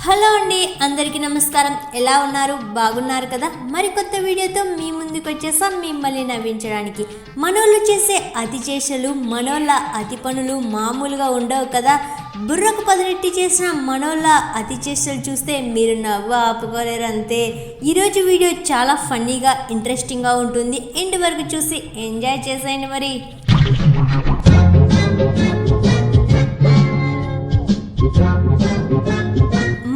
Hello అండి, అందరికీ నమస్కారం. ఎలా ఉన్నారు? బాగున్నారు కదా? మరికొత్త వీడియోతో మీ ముందుకు వచ్చేసాం మిమ్మల్ని నవ్వించడానికి. మనోళ్ళు చేసే అతి చేష్టలు, మనోళ్ళ అతి పనులు మామూలుగా ఉండవు కదా. బుర్రకు పదునెట్టి చేసిన మనోళ్ళ అతి చేష్టలు చూస్తే మీరు నవ్వు ఆపుకోలేరు అంతే. ఈరోజు వీడియో చాలా ఫన్నీగా ఇంట్రెస్టింగ్గా ఉంటుంది. ఎండ్ వరకు చూసి ఎంజాయ్ చేసేయండి. మరి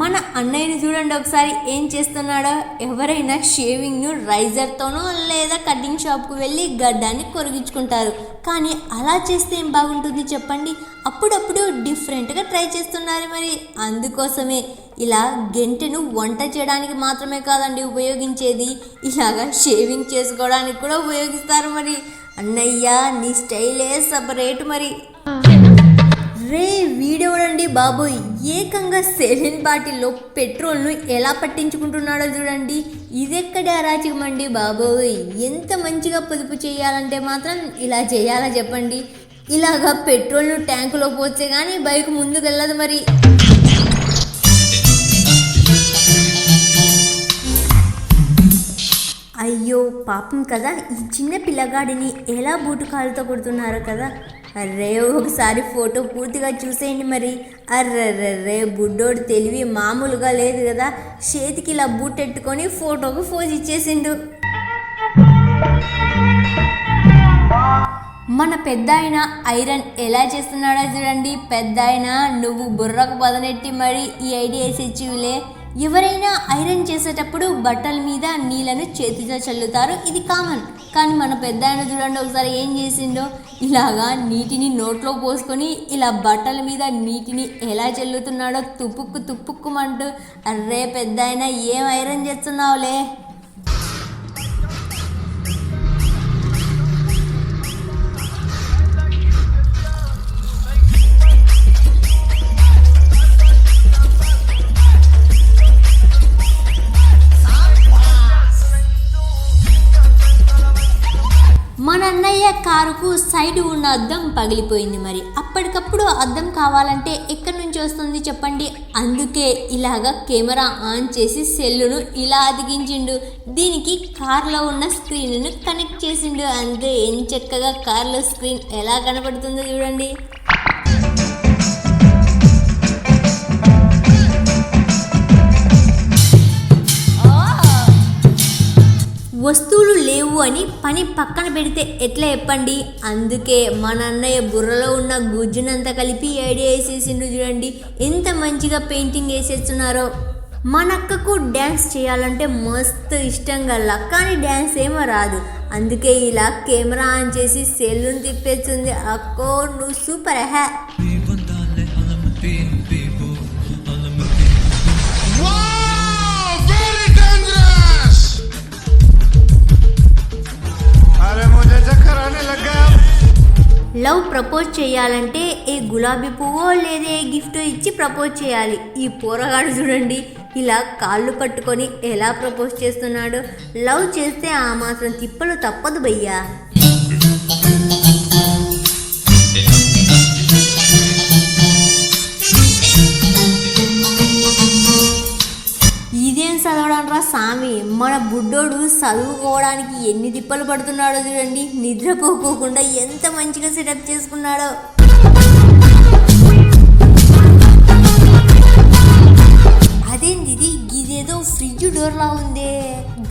మన అన్నయ్యని చూడండి ఒకసారి ఏం చేస్తున్నాడో. ఎవరైనా షేవింగ్ను రైజర్తోనో లేదా కటింగ్ షాప్కు వెళ్ళి గడ్డాన్ని కొరిగించుకుంటారు. కానీ అలా చేస్తే ఏం బాగుంటుంది చెప్పండి. అప్పుడప్పుడు డిఫరెంట్గా ట్రై చేస్తున్నారు. మరి అందుకోసమే ఇలా గెంటెను వంట చేయడానికి మాత్రమే కాదండి ఉపయోగించేది, ఇలాగా షేవింగ్ చేసుకోవడానికి కూడా ఉపయోగిస్తారు. మరి అన్నయ్య నీ స్టైలే సపరేట్. మరి రే వీడెవడండి బాబోయ్, ఏకంగా సెలైన్ బాటిల్లో పెట్రోల్ను ఎలా పట్టించుకుంటున్నాడో చూడండి. ఇదెక్కడే అరాచకమండి బాబోయ్. ఎంత మంచిగా పొదుపు చేయాలంటే మాత్రం ఇలా చేయాలా చెప్పండి. ఇలాగా పెట్రోల్ను ట్యాంకులో పోస్తే కానీ బైక్ ముందుకు వెళ్ళదు. మరి అయ్యో పాపం కదా, ఈ చిన్న పిల్లగాడిని ఎలా బూటుకాలతో కొడుతున్నారో కదా. అర్రే ఒకసారి ఫోటో పూర్తిగా చూసేయండి. మరి అర్రర్రే బుడ్డోడు తెలివి మామూలుగా లేదు కదా. చేతికి ఇలా బూటెట్టుకొని ఫోటోకు ఫోజ్ ఇచ్చేసిండు. మన పెద్ద ఆయన ఐరన్ ఎలా చేస్తున్నాడో చూడండి. పెద్ద ఆయన నువ్వు బుర్రకు పదనెట్టి మరి ఈ ఐడియా వేసిచ్చివిలే. ఎవరైనా ఐరన్ చేసేటప్పుడు బట్టల మీద నీళ్ళను చేతితో చల్లుతారు, ఇది కామన్. కానీ మన పెద్ద ఆయన చూడండి ఒకసారి ఏం చేసిండో. ఇలాగా నీటిని నోట్లో పోసుకొని ఇలా బట్టల మీద నీటిని ఎలా చల్లుతున్నాడో తుప్పుక్కు తుప్పుక్కుమంటూ. అర్రే పెద్ద ఆయన ఏం ఐరన్ చేస్తున్నావులే. మన అన్నయ్య కారుకు సైడ్ ఉన్న అద్దం పగిలిపోయింది. మరి అప్పటికప్పుడు అద్దం కావాలంటే ఎక్కడి నుంచి వస్తుంది చెప్పండి. అందుకే ఇలాగా కెమెరా ఆన్ చేసి సెల్లును ఇలా అతికించిండు. దీనికి కార్లో ఉన్న స్క్రీన్ను కనెక్ట్ చేసిండు. అంతే, ఏం చక్కగా కార్లో స్క్రీన్ ఎలా కనపడుతుందో చూడండి. వస్తువులు లేవు అని పని పక్కన పెడితే ఎట్లా చెప్పండి. అందుకే మన అన్నయ్య బుర్రలో ఉన్న గుజ్జునంతా కలిపి ఐడియా వేసేసిండు చూడండి. ఎంత మంచిగా పెయింటింగ్ వేసేస్తున్నారో. మన అక్కకు డ్యాన్స్ చేయాలంటే మస్తు ఇష్టం గల్లా, కానీ డ్యాన్స్ ఏమో రాదు. అందుకే ఇలా కెమెరా ఆన్ చేసి సెల్లును తిప్పేస్తుంది. అక్కో నువ్వు సూపర్ హ్యా. లవ్ ప్రపోజ్ చేయాలంటే ఏ గులాబీ పువ్వో లేదా ఏ గిఫ్ట్ ఇచ్చి ప్రపోజ్ చేయాలి. ఈ పోరగాడు చూడండి ఇలా కాళ్ళు పట్టుకొని ఎలా ప్రపోజ్ చేస్తున్నాడు. లవ్ చేస్తే ఆ మాత్రం తిప్పలు తప్పదు భయ్యా. ఇదేం చదవడం రా సామి, మన బుడ్డోడు చదువుకోవడానికి ఎన్ని తిప్పలు పడుతున్నాడో చూడండి. నిద్రపోకోకుండా ఎంత మంచిగా సెటప్ చేసుకున్నాడో. అదేంది ఇది, ఇదేదో ఫ్రిడ్జ్ డోర్లా ఉందే.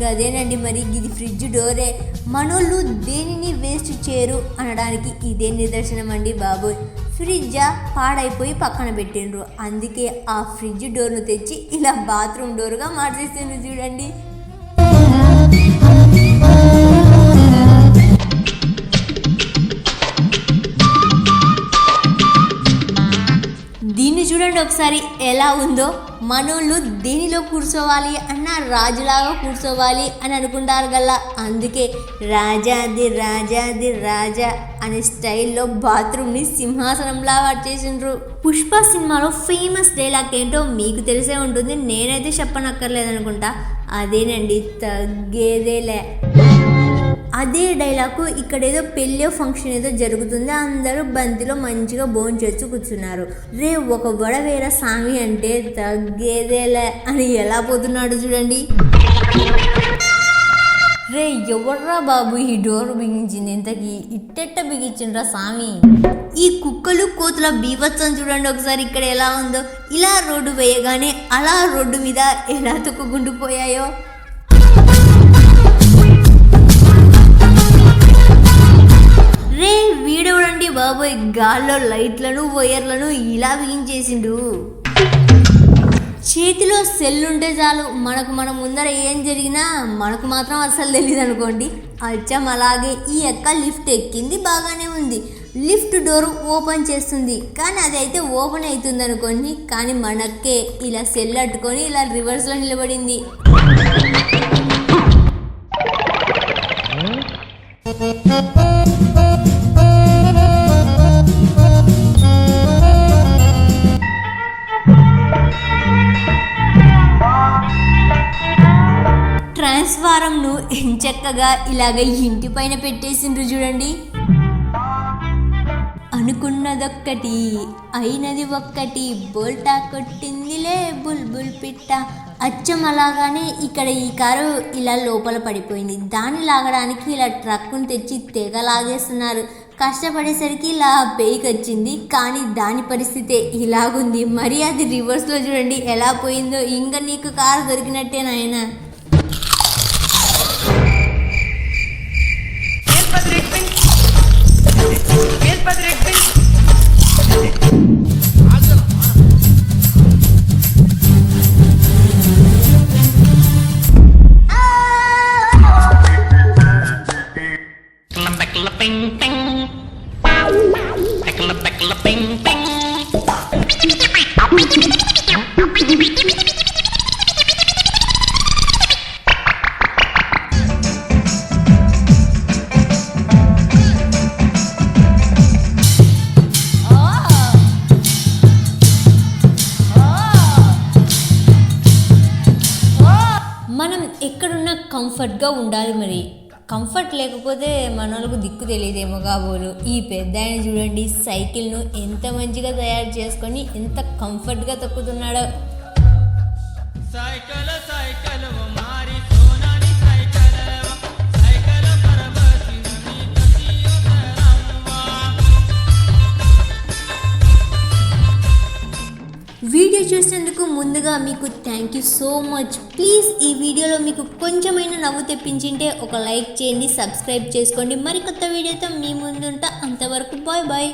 గదేనండి మరి, ఇది ఫ్రిడ్జ్ డోరే. మనోళ్ళు దేనిని వేస్ట్ చేయరు అనడానికి ఇదే నిదర్శనం అండి బాబోయ్. ఫ్రిడ్జా పాడైపోయి పక్కన పెట్టిండ్రు, అందుకే ఆ ఫ్రిడ్జ్ డోర్ను తెచ్చి ఇలా బాత్రూమ్ డోర్గా మార్చేసిండ్రు చూడండి. దీన్ని చూడండి ఒకసారి ఎలా ఉందో. మనోళ్ళు దేనిలో కూర్చోవాలి అన్న రాజులాగా కూర్చోవాలి అని అనుకుంటారు గల్లా. అందుకే రాజాది రాజాది రాజా అనే స్టైల్లో బాత్రూమ్ని సింహాసనంలా చేసిండ్రు. పుష్ప సినిమాలో ఫేమస్ డైలాగ్ ఏంటో మీకు తెలిసే ఉంటుంది, నేనైతే చెప్పనక్కర్లేదనుకుంటా. అదేనండి, తగ్గేదేలే. అదే డైలాగు ఇక్కడ ఏదో పెళ్ళో ఫంక్షన్ ఏదో జరుగుతుంది, అందరూ బంతిలో మంచిగా భోంచేస్తూ కూర్చున్నారు. రే ఒక వడవేర సామి అంటే తగ్గేదేలే అని ఎలా పోతున్నాడు చూడండి. రే ఎవర్రా బాబు ఈ డోర్ బిగించింది, ఇంతకీ ఇట్టెట్ట బిగించిండ్రా సామి. ఈ కుక్కలు కోతుల బీభత్సం చూడండి ఒకసారి ఇక్కడ ఎలా ఉందో. ఇలా రోడ్డు వేయగానే అలా రోడ్డు మీద ఎలా తొక్కుకుంటూ పోయాయో. రే వీడవడండి బాబోయ్, గాల్లో లైట్లను వైర్లను ఇలా బిగించేసిండు. చేతిలో సెల్ ఉంటే చాలు, మన ముందర ఏం జరిగినా మనకు మాత్రం అసలు తెలియదు అనుకోండి. అచ్చం అలాగే ఈ అక్క లిఫ్ట్ ఎక్కింది, బాగానే ఉంది. లిఫ్ట్ డోర్ ఓపెన్ చేస్తుంది, కానీ అది అయితే ఓపెన్ అవుతుంది అనుకోండి. కానీ మనకే ఇలా సెల్ అట్టుకొని ఇలా రివర్స్లో నిలబడింది. ట్రాన్స్ఫారంను ఎంచక్కగా ఇలాగ ఇంటి పైన పెట్టేసిండ్రు చూడండి. అనుకున్నదొక్కటి అయినది ఒక్కటి, బోల్టా కొట్టిందిలే బుల్బుల్ పిట్ట. అచ్చం అలాగానే ఇక్కడ ఈ కారు ఇలా లోపల పడిపోయింది. దాన్ని లాగడానికి ఇలా ట్రక్కును తెచ్చి తెగ లాగేస్తున్నారు. కష్టపడేసరికి ఇలా పేయికి వచ్చింది, కానీ దాని పరిస్థితే ఇలాగుంది. మరి అది రివర్స్లో చూడండి ఎలా పోయిందో. ఇంకా నీకు కారు దొరికినట్టే నాయనా. మనం ఎక్కడున్నా కంఫర్ట్గా ఉండాలి. మరి కంఫర్ట్ లేకపోతే మనోళ్ళకు దిక్కు తెలియదేమో కాబోలు. ఈ పెద్ద ఆయన చూడండి సైకిల్ను ఎంత మంచిగా తయారు చేసుకొని ఎంత కంఫర్ట్గా తొక్కుతున్నాడో. వీడియో చూసినందుకు ముందుగా మీకు thank you so much. Please ఈ వీడియోలో మీకు కొంచెమైనా నవ్వు తెప్పించింటే ఒక లైక్ చేయండి, సబ్స్క్రైబ్ చేసుకోండి. మరి కొత్త వీడియోతో మీ ముందుంటా. అంతవరకు బాయ్ బాయ్.